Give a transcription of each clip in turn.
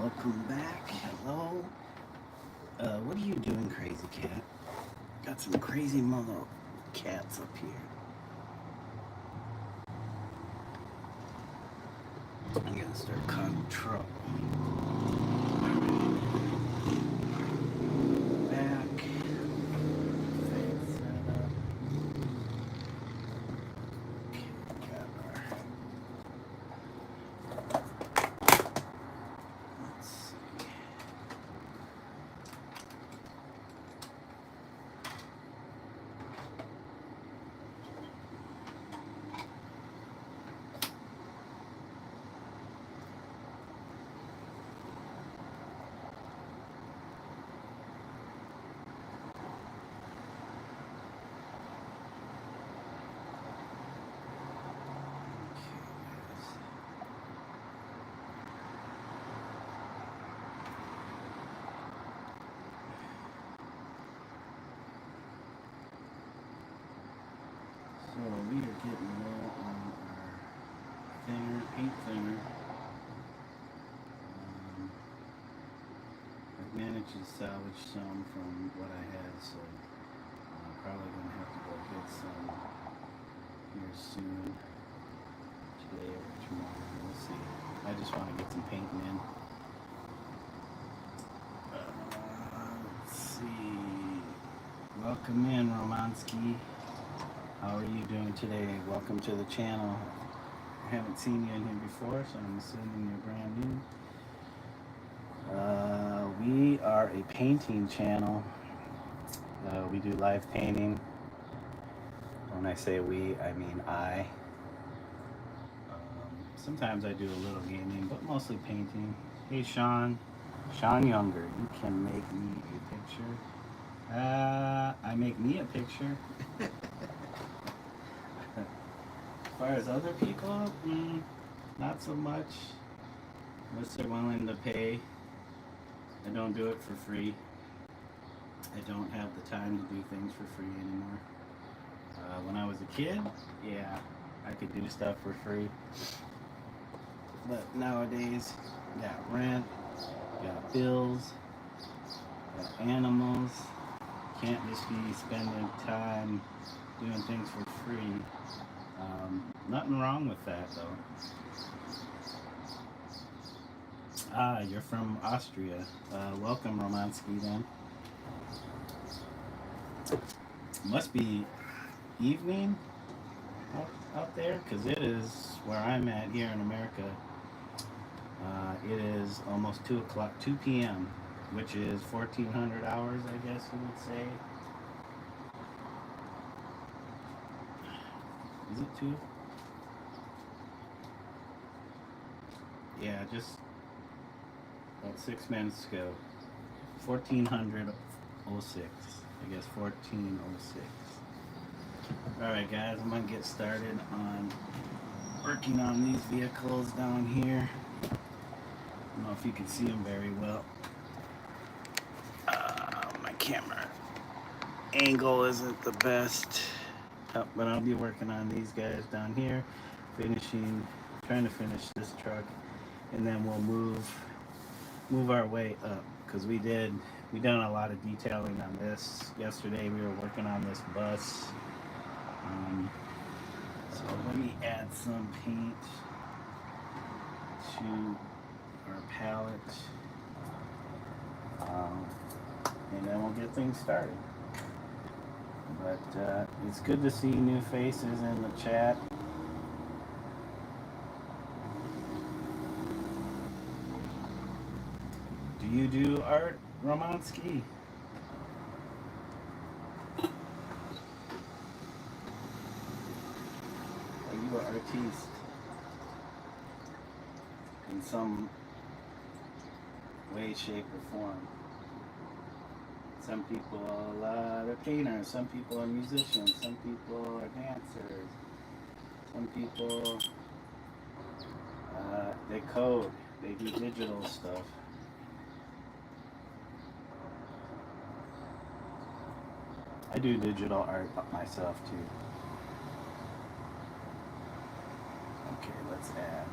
Welcome back. Hello. What are you doing, crazy cat? Got some crazy mother cats up here. I'm gonna start causing trouble. Back. Fan setup. Okay, got our. Let's see. So we are getting low on our thinner, paint thinner. I've managed to salvage some from what I had, so I'm probably going to have to go get some here soon, today or tomorrow. We'll see. I just want to get some painting in. Let's see. Welcome in, Romansky. How are you doing today? Welcome to the channel. I haven't seen you in here before, so I'm assuming you're brand new. We are a painting channel. We do live painting. When I say we, I mean I. Sometimes I do a little gaming, but mostly painting. Hey, Sean. Sean Younger, you can make me a picture. I make me a picture. As far as other people, not so much. Unless they're willing to pay. I don't do it for free. I don't have the time to do things for free anymore. When I was a kid, yeah, I could do stuff for free. But nowadays, you got rent, you got bills, you got animals. Can't just be spending time doing things for free. Nothing wrong with that, though. You're from Austria. Welcome, Romansky, then. Must be evening out there, because it is where I'm at here in America. It is almost 2 o'clock, 2 p.m., which is 1,400 hours, I guess you would say. Is it 2? Yeah, just about 6 minutes ago. 1406. I guess 1406. Alright guys, I'm gonna get started on working on these vehicles down here. I don't know if you can see them very well. My camera angle isn't the best. But I'll be working on these guys down here, trying to finish this truck, and then we'll move our way up, because we done a lot of detailing on this. Yesterday we were working on this bus. So let me add some paint to our palette, and then we'll get things started. But it's good to see new faces in the chat. Do you do art, Romansky? Are you an artiste in some way, shape, or form? Some people are painters, some people are musicians, some people are dancers, some people they code, they do digital stuff. I do digital art myself too. Okay, let's add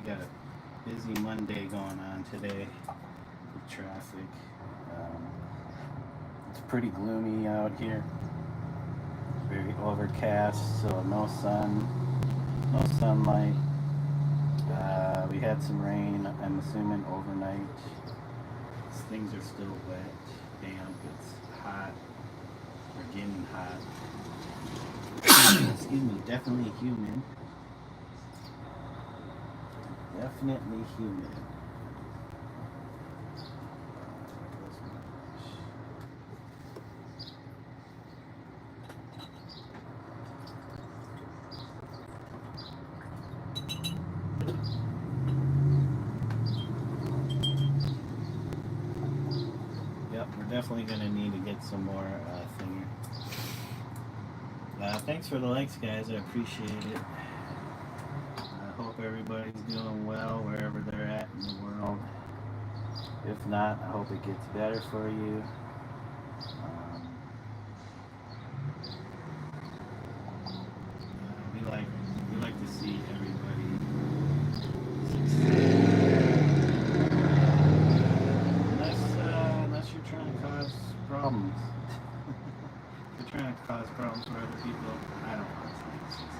got a busy Monday going on today with traffic. It's pretty gloomy out here. Very overcast, so no sun, no sunlight. We had some rain, I'm assuming overnight. Things are still wet, damp, it's hot. We're getting hot. Excuse me, definitely humid. Definitely humid. Yep, we're definitely going to need to get some more thinger. Thanks for the likes, guys. I appreciate it. I hope everybody's doing well wherever they're at in the world. If not, I hope it gets better for you. We like to see everybody succeed. Unless you're trying to cause problems. If you're trying to cause problems for other people, I don't want to succeed.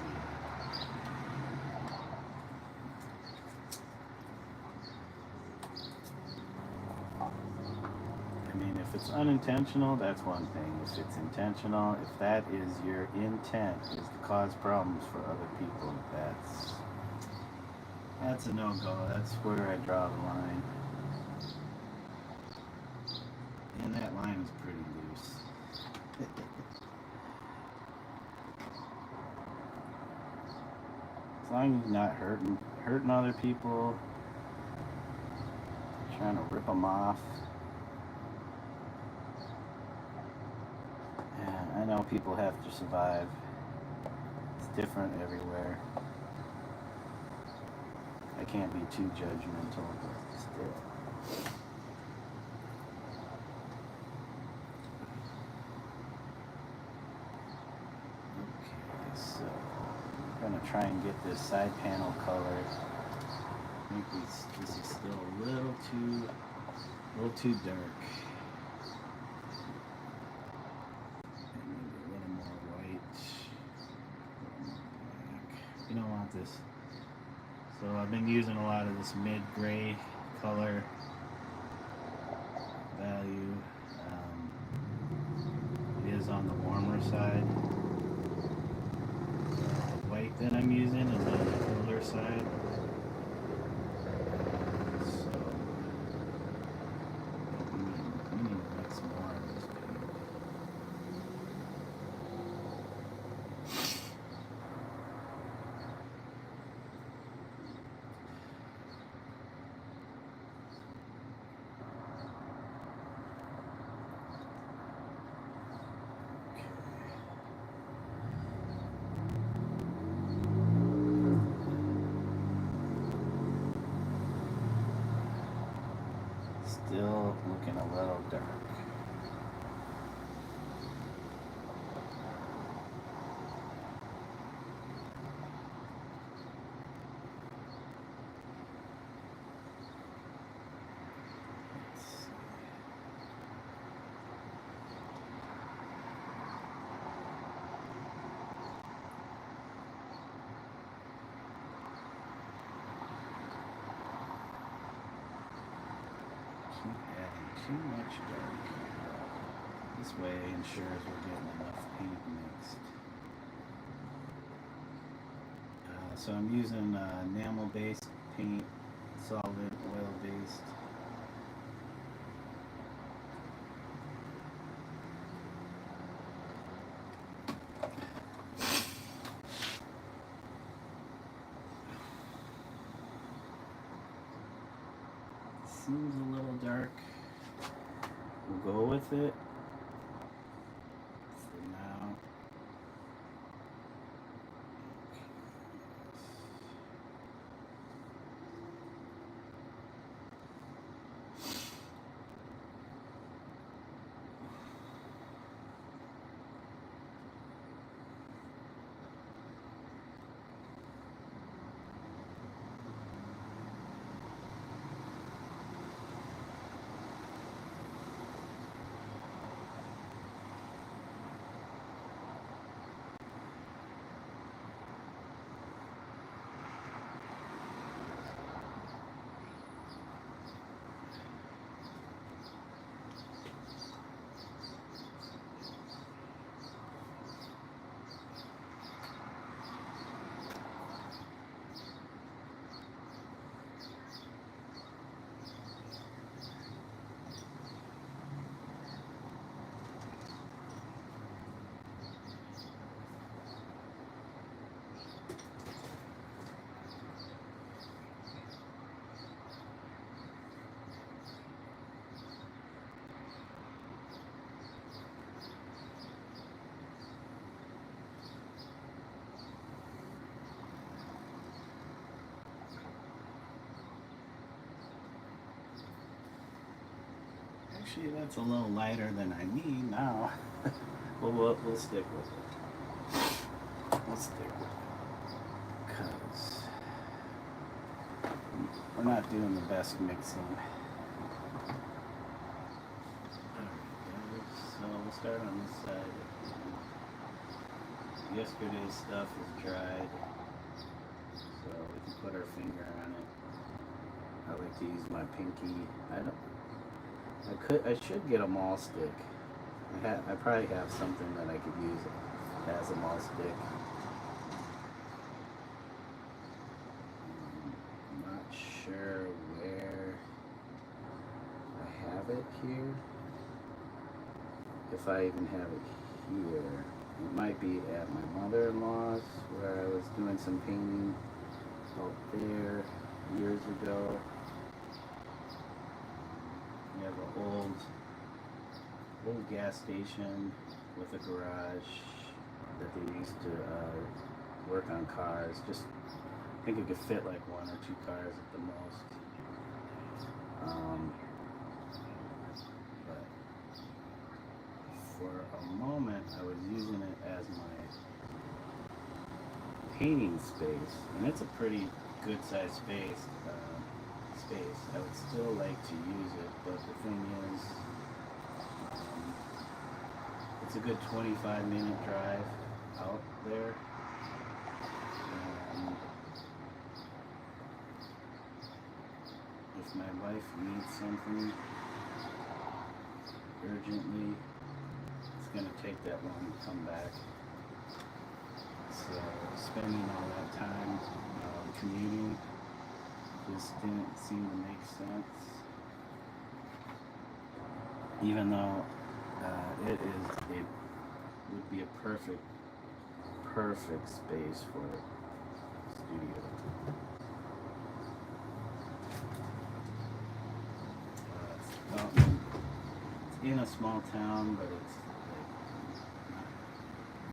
I mean, if it's unintentional, that's one thing. If it's intentional, if that is your intent, is to cause problems for other people, that's a no-go. That's where I draw the line. And that line is pretty loose. As long as you're not hurting other people, trying to rip them off. And I know people have to survive. It's different everywhere. I can't be too judgmental, but still. Okay, so I'm gonna try and get this side panel color. I think this is still a little too dark. A little more white, a little more black. You don't want this. So I've been using a lot of this mid-gray color value. It is on the warmer side. The white that I'm using is on the cooler side. So we need to mix more of this paint. Still looking a little dark. Keep adding too much dark. This way ensures we're getting enough paint mixed. So I'm using enamel-based paint, solvent, oil-based. Seems a little dark. We'll go with it for now. Actually, that's a little lighter than I need now. We'll stick with it. We'll stick with it. Because we're not doing the best mixing. Alright, so we'll start on this side. Yesterday's stuff is dried, so we can put our finger on it. I like to use my pinky. I should get a maul stick. I probably have something that I could use as a maul stick. I'm not sure where I have it here. If I even have it here. It might be at my mother-in-law's where I was doing some painting out there years ago. We have an old gas station with a garage that they used to work on cars. Just, I think it could fit like 1 or 2 cars at the most. But for a moment, I was using it as my painting space, and it's a pretty good sized space. I would still like to use it, but the thing is, it's a good 25-minute drive out there. And if my wife needs something urgently, it's going to take that long to come back. So spending all that time commuting just didn't seem to make sense. Even though it would be a perfect space for a studio. It's in a small town, but it's like not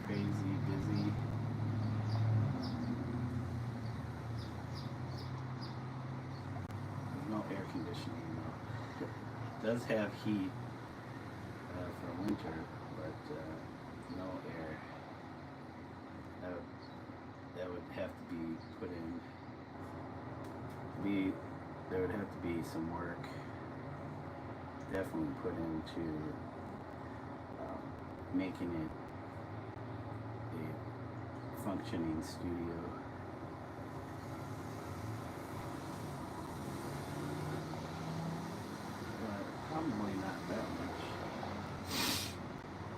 crazy busy. There's no air conditioning though. It does have heat for winter, but no air. That would have to be put in. There would have to be some work definitely put into making it a functioning studio. But probably not that much.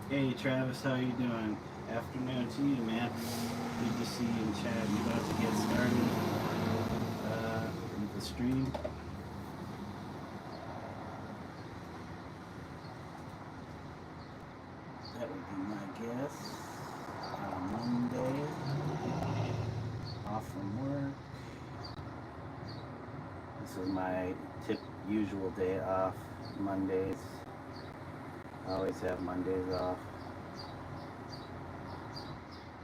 Hey Travis, how you doing? Afternoon to you, man. Good to see you in chat. You about to get started with the stream? That would be my guess. Monday, off from work. This is my usual day off, Mondays. I always have Mondays off.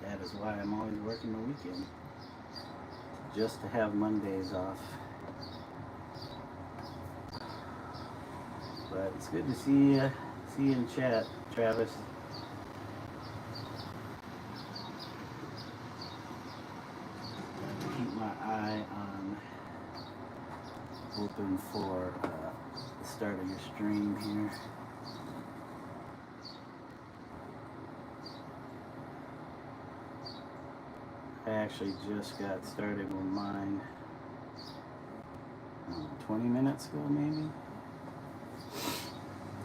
That is why I'm always working the weekend. Just to have Mondays off. But it's good to see you in chat, Travis. Keep my eye on open for the start of your stream here. I actually just got started with mine 20 minutes ago, maybe.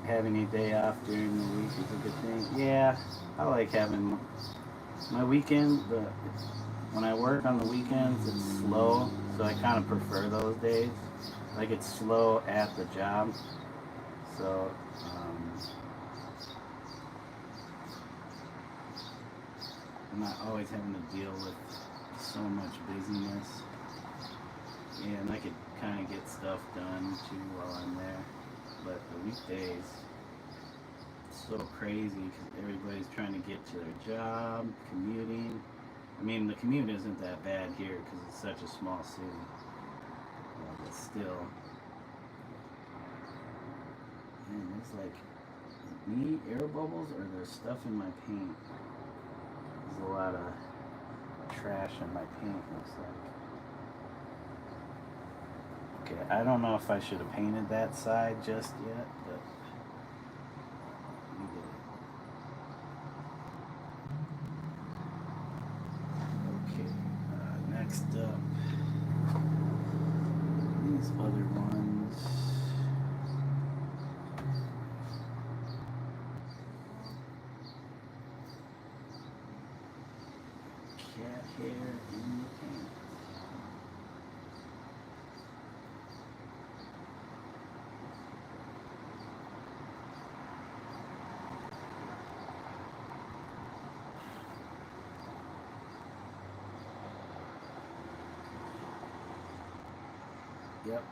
Having a day off during the week is a good thing. Yeah, I like having my weekend. When I work on the weekends, it's slow, so I kind of prefer those days. Like it's slow at the job, so I'm not always having to deal with so much busyness, and I could kind of get stuff done too while I'm there. But the weekdays, it's so crazy because everybody's trying to get to their job, commuting. I mean, the commute isn't that bad here because it's such a small city, but still. Man, there's like me air bubbles or there's stuff in my paint. There's a lot of trash in my paint, looks like. Okay, I don't know if I should have painted that side just yet, but we did it. Okay, next up, these other ones. Cat hair in the paint. Yep,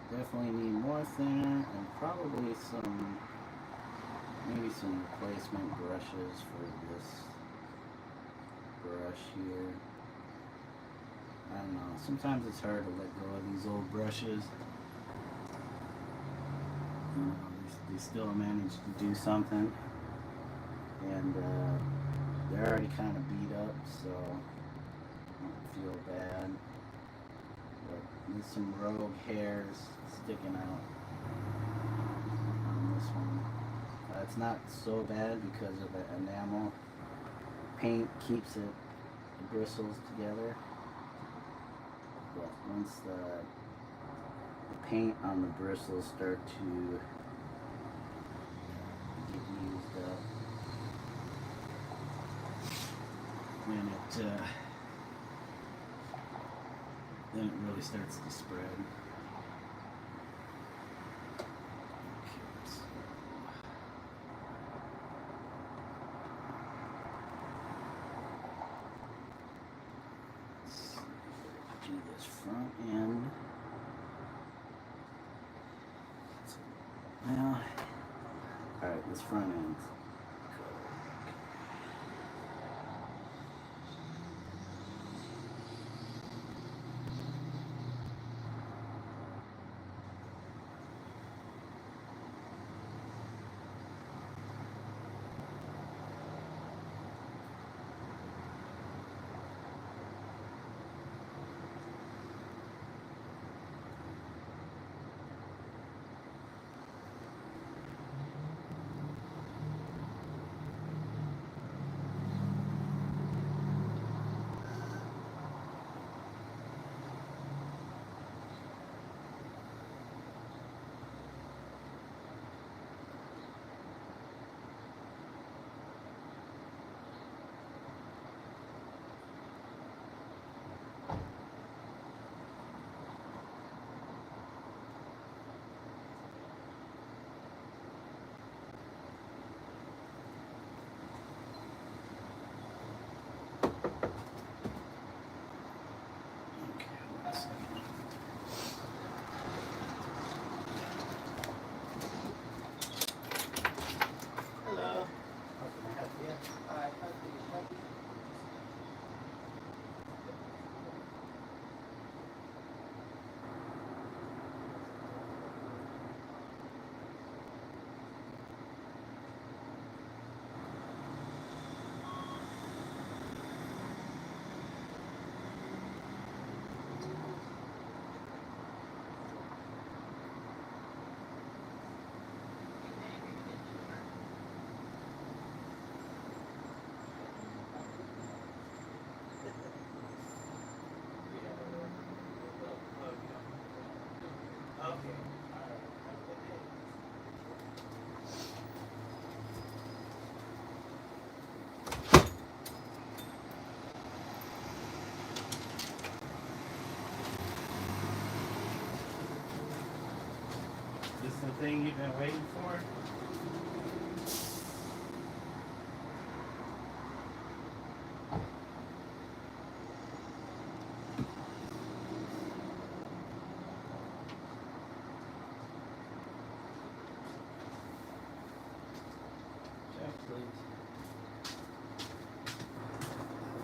definitely need more thinner and probably maybe some replacement brushes for this brush here. I don't know, sometimes it's hard to let go of these old brushes. You know, they still manage to do something, and they're already kind of beat up, so I don't feel bad. But there's some rogue hairs sticking out on this one. It's not so bad because of the enamel. Paint keeps the bristles together, but once the paint on the bristles start to get used up, then it really starts to spread. Okay, so let's do this front end. Well, alright, this front end. Is this the thing you've been waiting for? Check, please.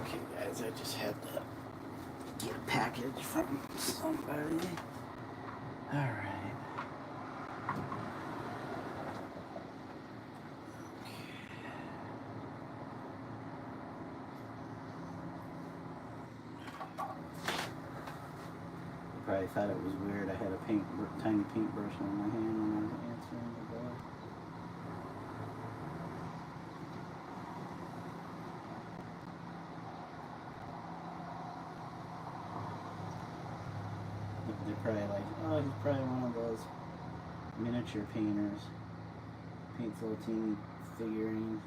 Okay, guys, I just had to get a package from somebody. All right. probably thought it was weird. I had a tiny paintbrush in my hand when I was answering the door. They're probably like, oh, he's probably one of those miniature painters. Paints little teeny figurines.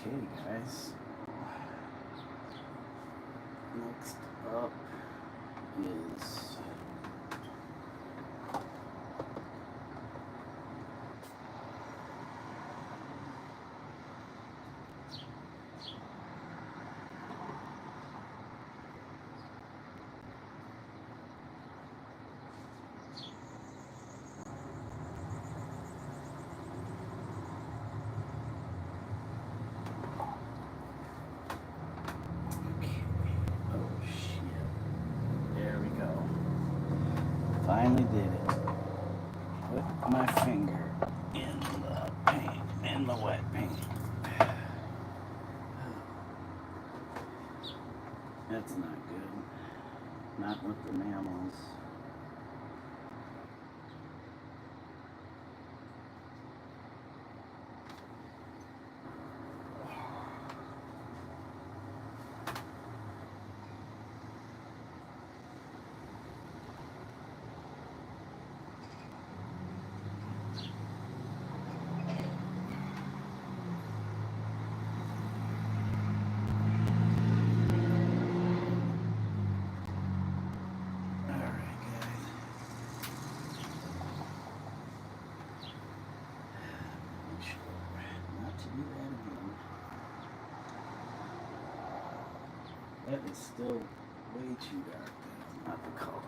Okay, guys. Next up is finally did it. Put my finger in the paint, in the wet paint. That's not good. Not with the mammals. That is still way too dark. That's not the color.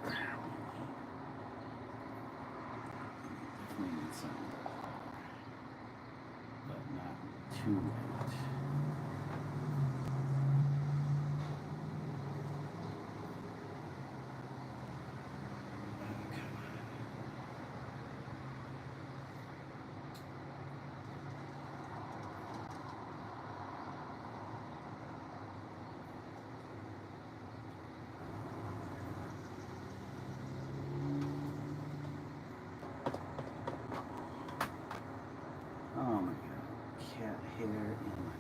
Definitely need some color, but not too light. Oh my god, cat hair in my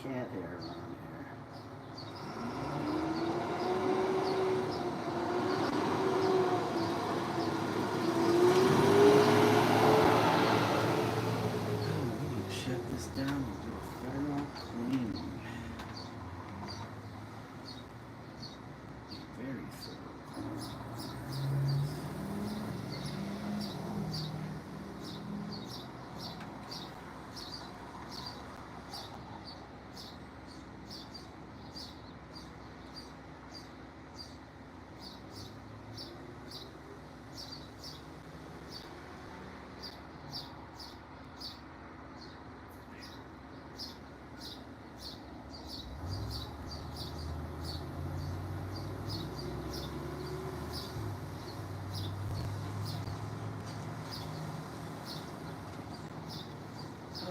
cat hair around here. I'm gonna shut this down and do a thorough cleaning. Very thorough cleaning.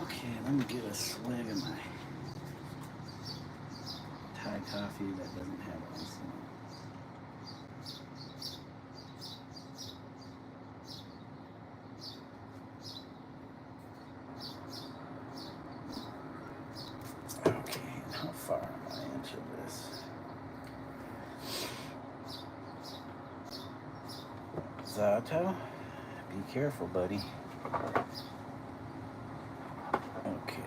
Okay, let me get a swig of my Thai coffee that doesn't have ice in it. Okay, how far am I into this? Zato, be careful, buddy. Okay.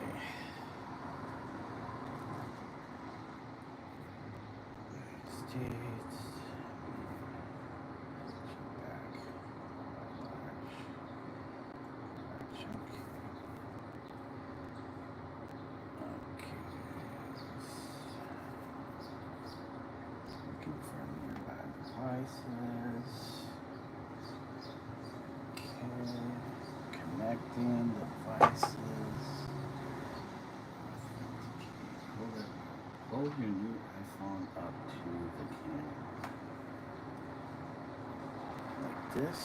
States. Back. March. Okay. Okay. Looking for nearby devices. Okay. Connecting devices. Hold your new iPhone up to the camera. Like this.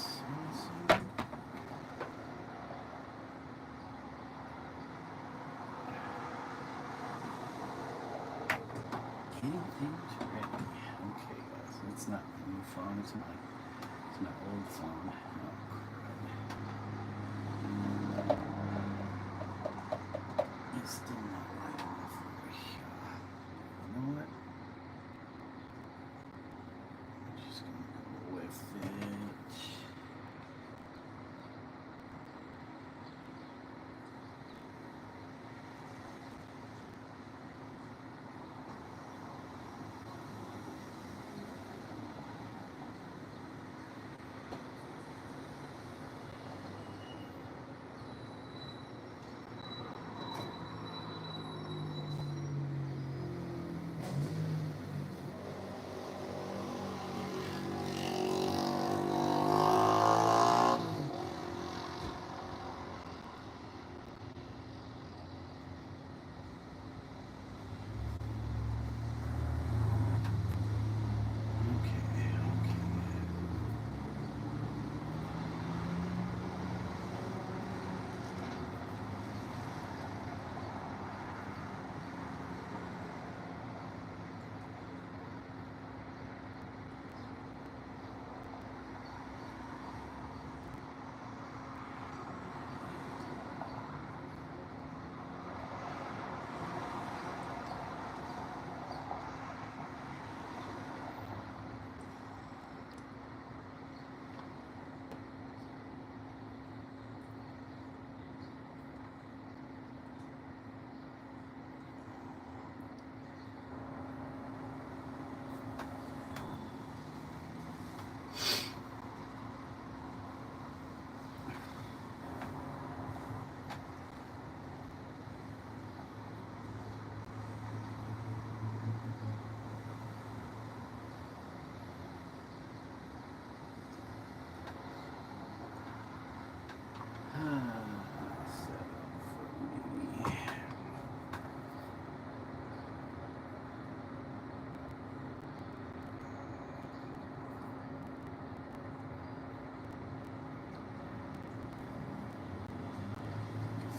Getting things ready. Okay, guys. It's not my new phone. It's my old phone. Oh, crud. It's still not light enough over here. You know what? I'm just gonna go with it.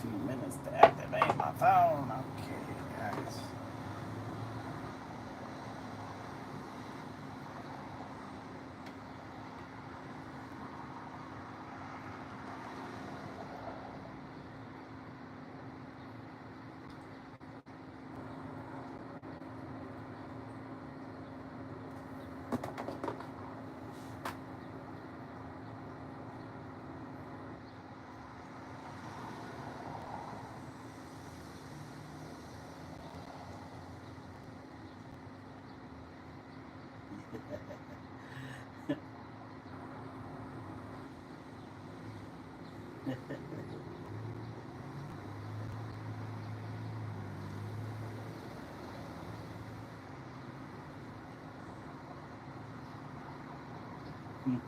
Few minutes to activate my phone. Okay, guys. Too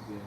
good.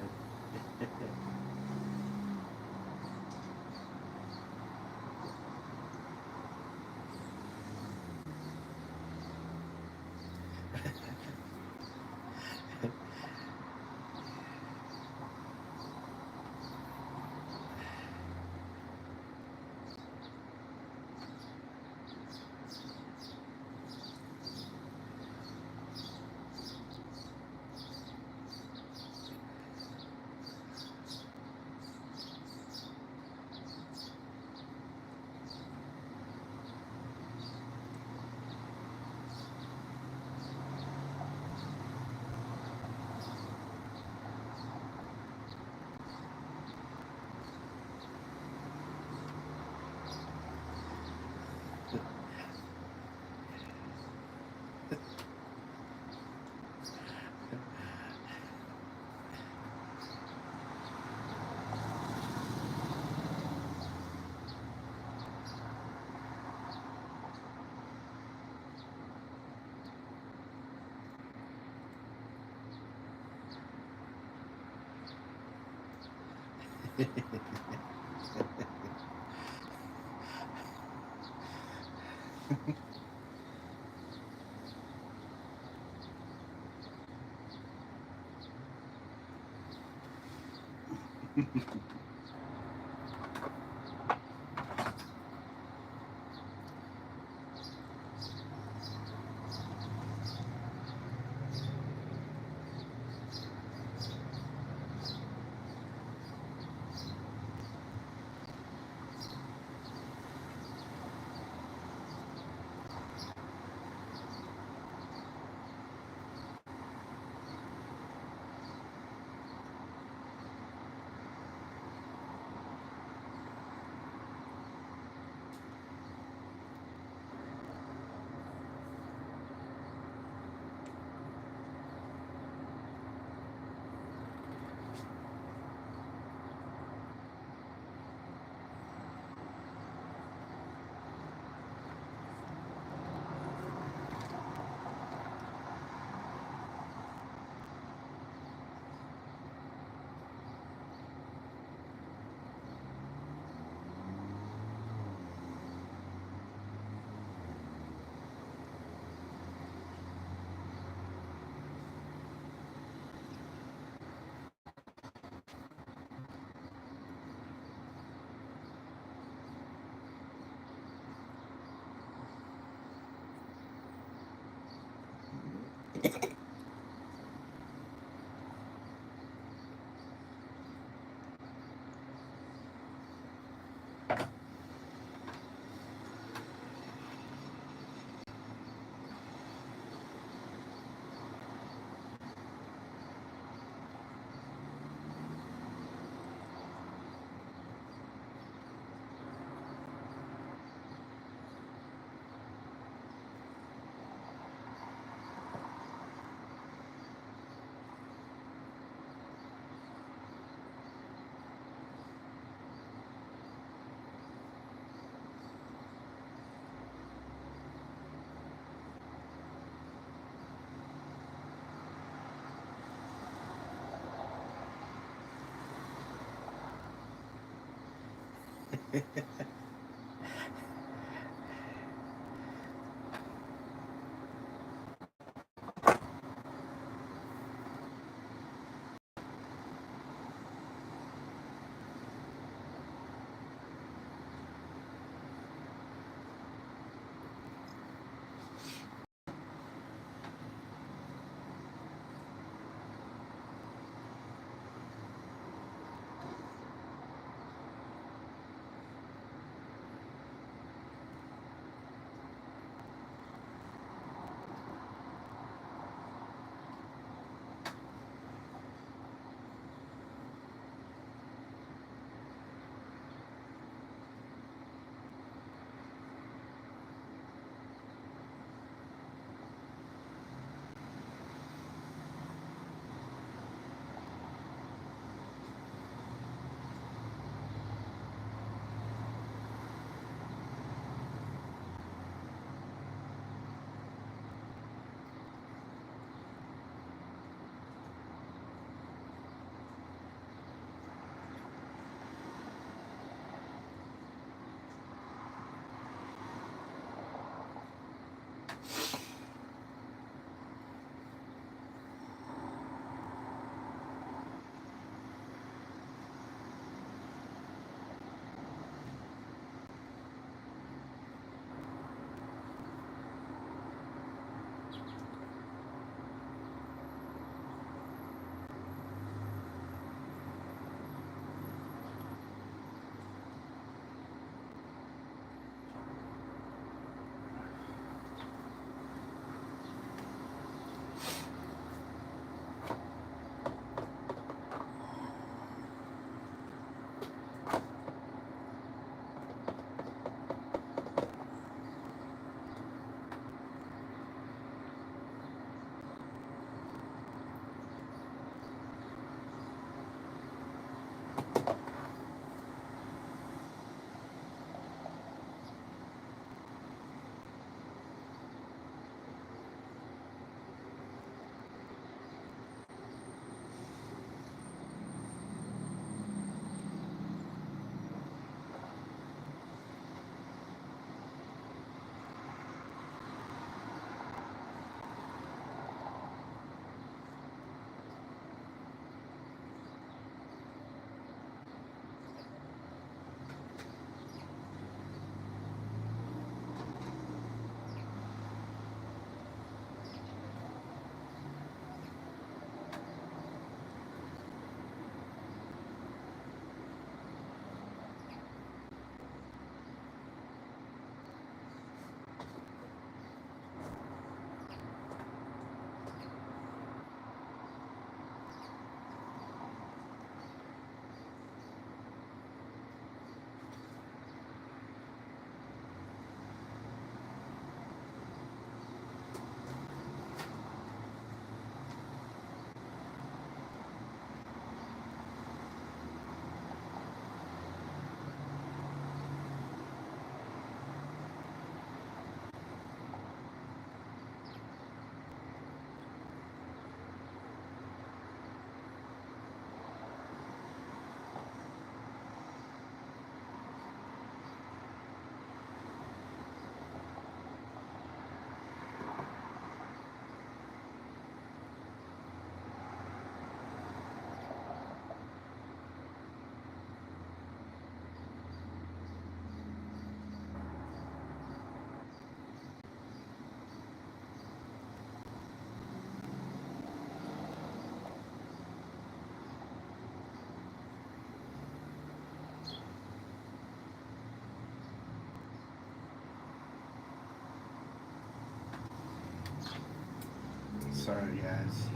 Sorry, guys.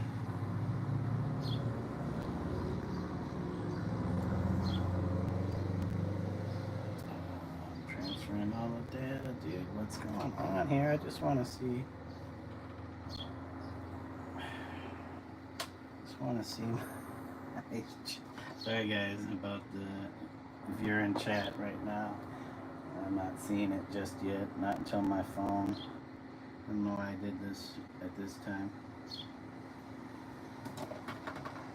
Transferring all the data, dude. What's going on here? I just want to see. Just want to see. Sorry, guys, about the. If you're in chat right now, I'm not seeing it just yet. Not until my phone. I don't know why I did this at this time.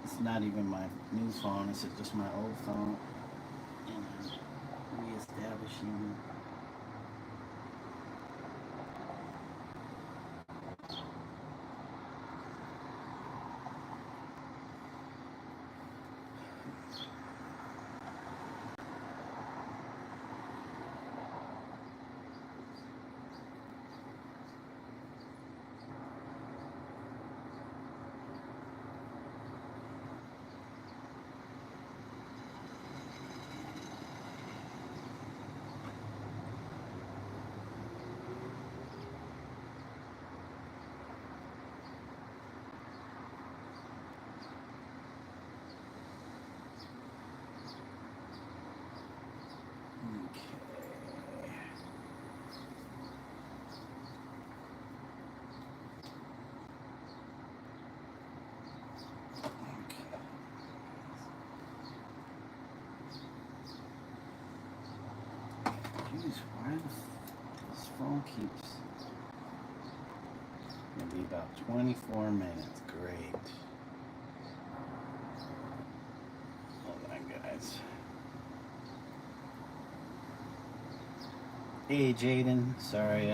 It's not even my new phone. It's just my old phone. And I machine. Jeez, why this phone keeps... Gonna be about 24 minutes. Great. Hold on, guys. Hey, Jaden. Sorry,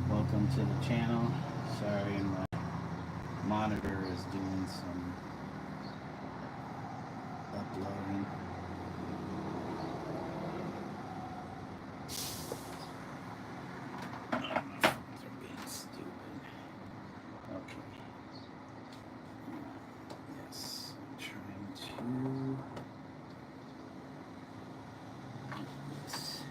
welcome to the channel. Sorry, my monitor is doing some uploading. They're being stupid. Okay. Yes, I'm trying to... Yes.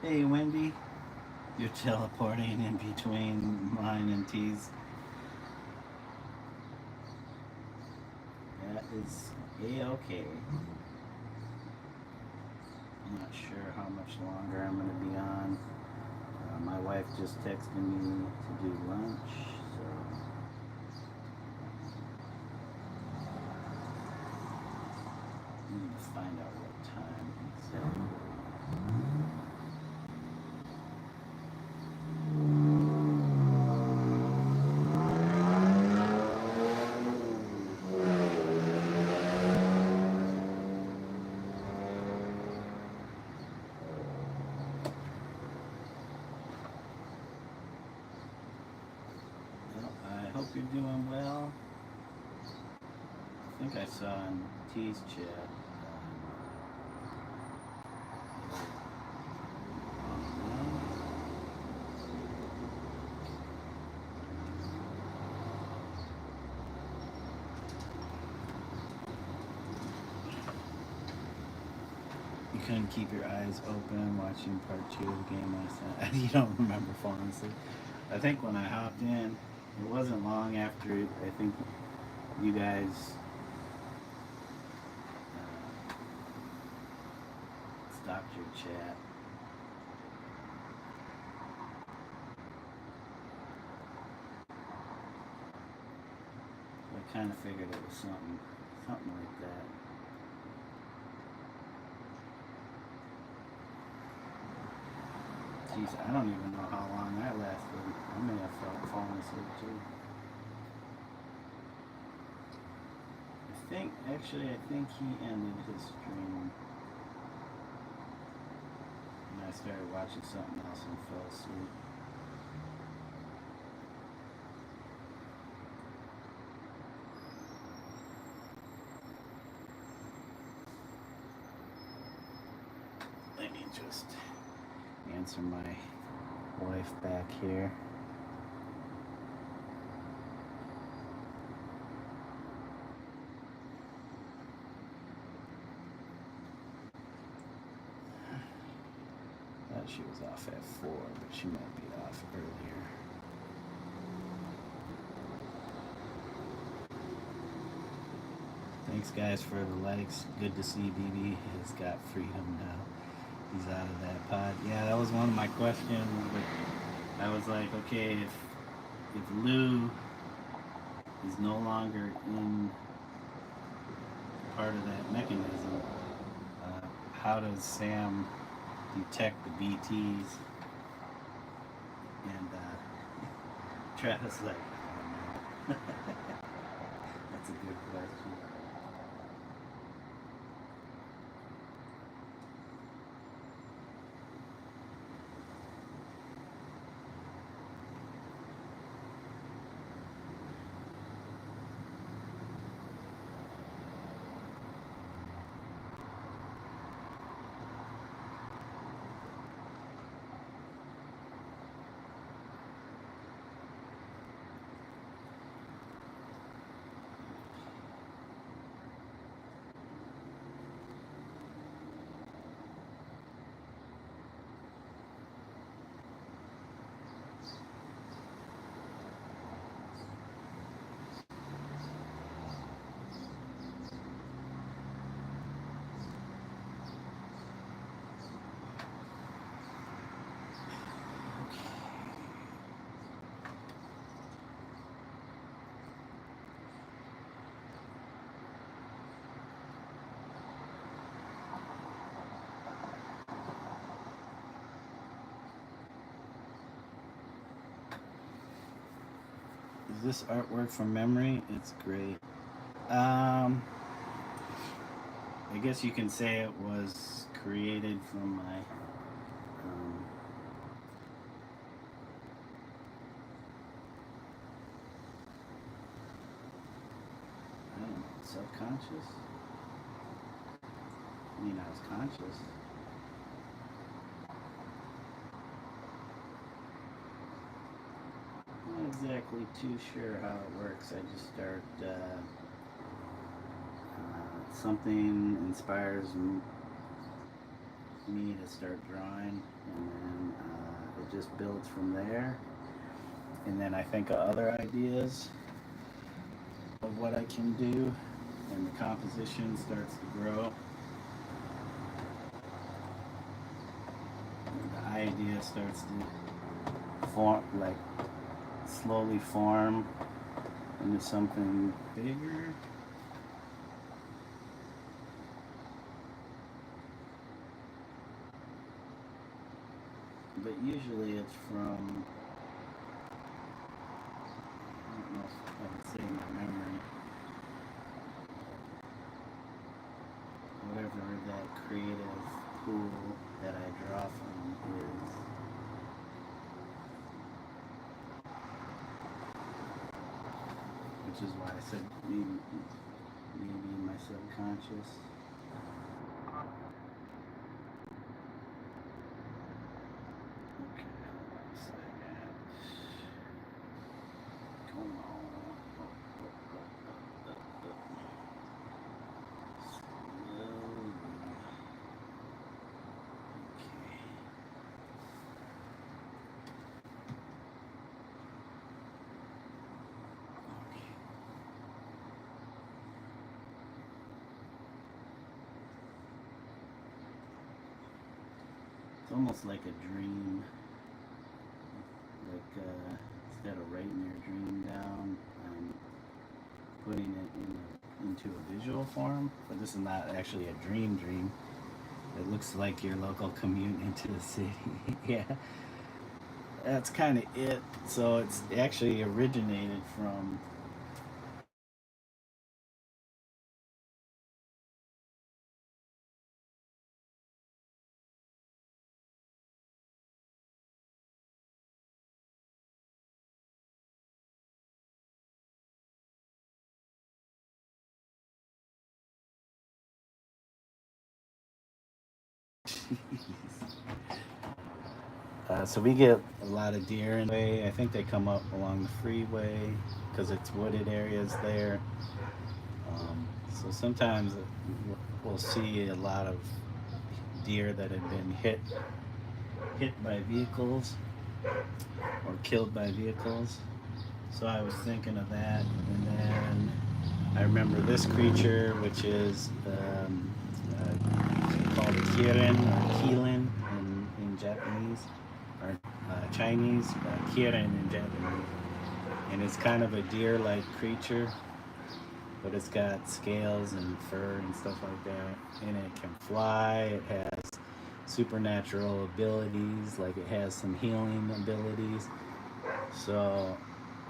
Hey, Wendy. You're teleporting in between mine and T's. That is A-okay. I'm not sure how much longer I'm going to be on. My wife just texted me to do lunch, so I need to find out what time exactly. I hope you're doing well. I think I saw in T's chat. You couldn't keep your eyes open watching part 2 of the game last night. You don't remember falling asleep. I think when I hopped in, it wasn't long after I think you guys stopped your chat. I kind of figured it was something like that. Jeez, I don't even know how long that lasted. I may have fallen asleep too. I think he ended his stream. And I started watching something else and fell asleep. Let me just answer my wife back here. Thought she was off at 4, but she might be off earlier. Thanks guys for the likes. Good to see BB has got freedom now. He's out of that pod. Yeah, that was one of my questions. But I was like, okay, if Lou is no longer in part of that mechanism, how does Sam detect the BTs? And Travis like, oh no. That's a good question. Is this artwork from memory? It's great. I guess you can say it was created from my I don't know, subconscious? I mean, I was conscious. Not exactly too sure how it works. I just start something inspires me to start drawing, and then it just builds from there. And then I think of other ideas of what I can do, and the composition starts to grow. The idea starts to form, like slowly form into something bigger. But usually it's from, I don't know if I can say my memory, whatever that creative pool that I draw from is. Which is why I said maybe my subconscious. Okay, hold on a second. Come on. Slowly. Okay. It's almost like a dream. Like instead of writing your dream down, I'm putting it into a visual form. But this is not actually a dream. It looks like your local commute into the city. Yeah, that's kind of it. So it's actually originated from so we get a lot of deer in the way. I think they come up along the freeway because it's wooded areas there. So sometimes we'll see a lot of deer that have been hit by vehicles or killed by vehicles. So I was thinking of that, and then I remember this creature, which is called Qilin in Japanese, or Chinese, Qilin in Japanese. And it's kind of a deer-like creature, but it's got scales and fur and stuff like that. And it can fly. It has supernatural abilities, like it has some healing abilities. So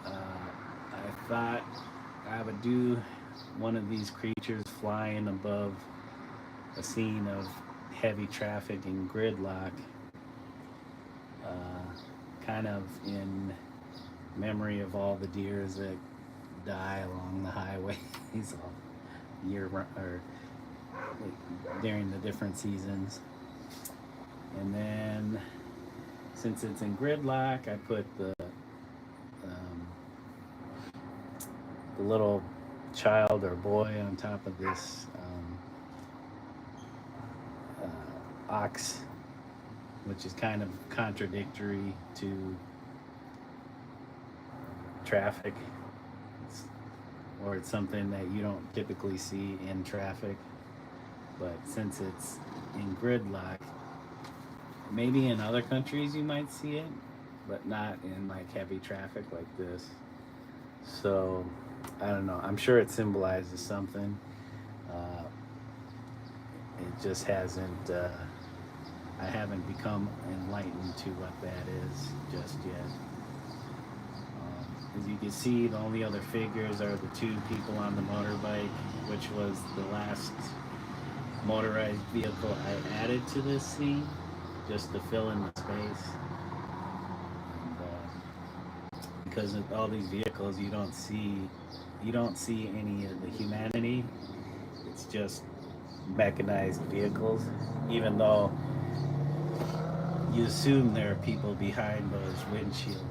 I thought I would do one of these creatures flying above a scene of heavy traffic and gridlock, kind of in memory of all the deers that die along the highways all year or during the different seasons. And then since it's in gridlock, I put the little child or boy on top of this ox, which is kind of contradictory to traffic, or it's something that you don't typically see in traffic. But since it's in gridlock, maybe in other countries you might see it, but not in like heavy traffic like this. So I don't know. I'm sure it symbolizes something. It just hasn't. I haven't become enlightened to what that is just yet. As you can see, the only other figures are the two people on the motorbike, which was the last motorized vehicle I added to this scene, just to fill in the space. And, because of all these vehicles, you don't see any of the humanity. It's just mechanized vehicles, even though you assume there are people behind those windshields.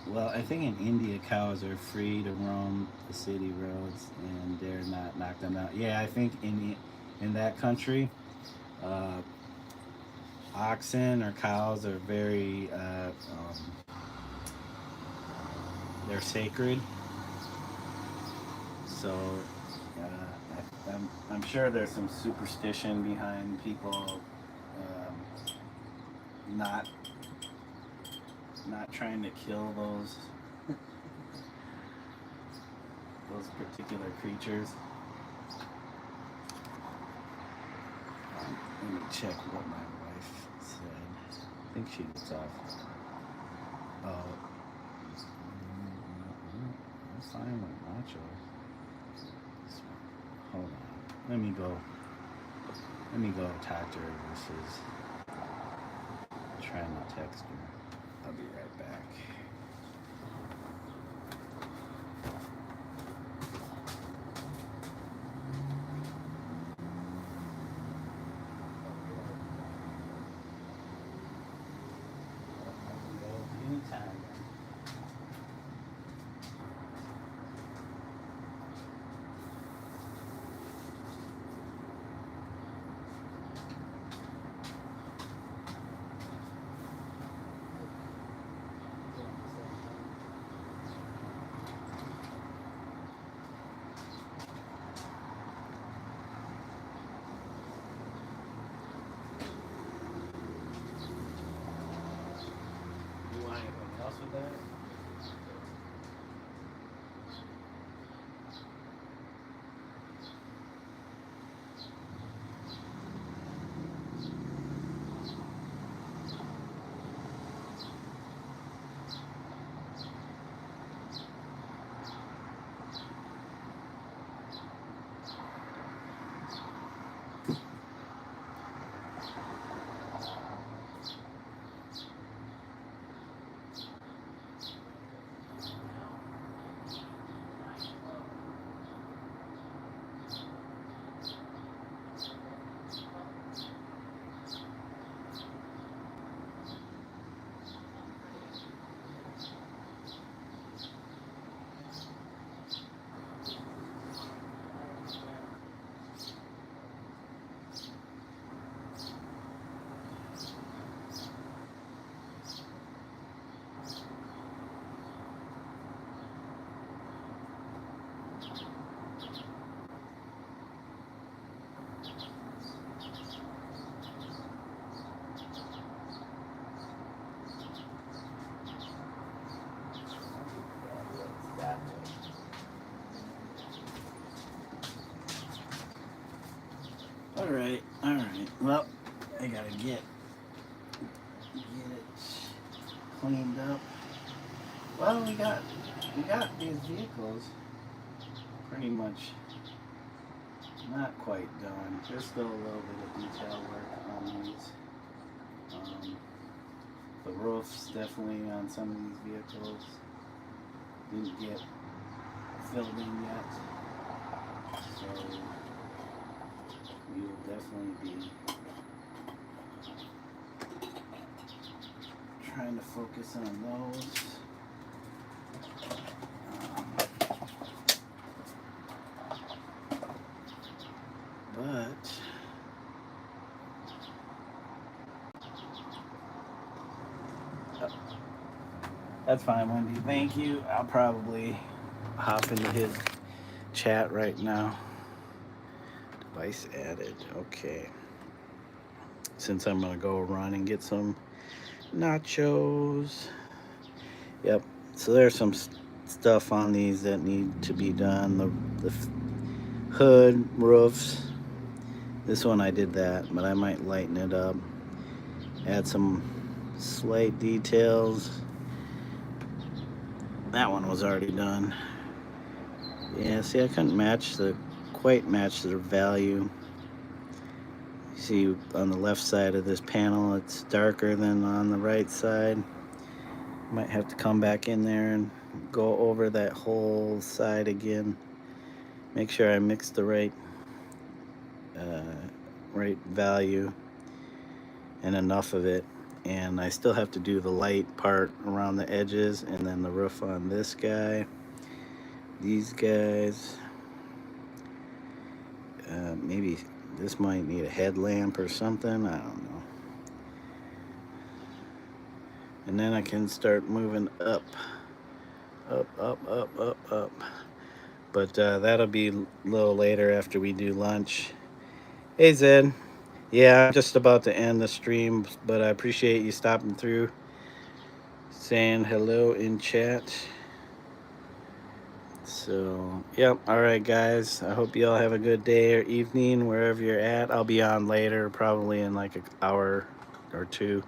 Well, I think in India cows are free to roam the city roads and dare not knock them out. Yeah, I think in that country, uh, oxen or cows are very they're sacred. So I'm sure there's some superstition behind people not not trying to kill those particular creatures. Let me check what my wife said. I think she gets off. Oh, I'm fine with nacho. Hold on. Let me go. Let me go talk to her versus trying to text her. I'll be right back. Anytime. You want anything else with that? All right. Well, I gotta get it cleaned up. Well, we got these vehicles pretty much not quite done. There's still a little bit of detail work on these. The roofs definitely on some of these vehicles didn't get filled in yet, so we will definitely be trying to focus on those. But that's fine, Wendy. Thank you. I'll probably hop into his chat right now. Device added. Okay. Since I'm gonna go run and get some nachos. Yep. So there's some stuff on these that need to be done. The hood, roofs. This one I did that, but I might lighten it up. Add some slight details. That one was already done. Yeah, see, I couldn't quite match the value. You see, on the left side of this panel, it's darker than on the right side. Might have to come back in there and go over that whole side again. Make sure I mix the right value and enough of it. and I still have to do the light part around the edges, and then the roof on this guy, these guys. Maybe this might need a headlamp or something, I don't know. And then I can start moving up. But that'll be a little later after we do lunch. Hey Zed. Yeah, I'm just about to end the stream, but I appreciate you stopping through, saying hello in chat. So, yep. All right, guys. I hope you all have a good day or evening wherever you're at. I'll be on later, probably in like an hour or two,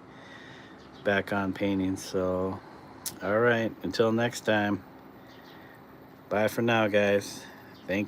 back on painting. So, all right. Until next time. Bye for now, guys.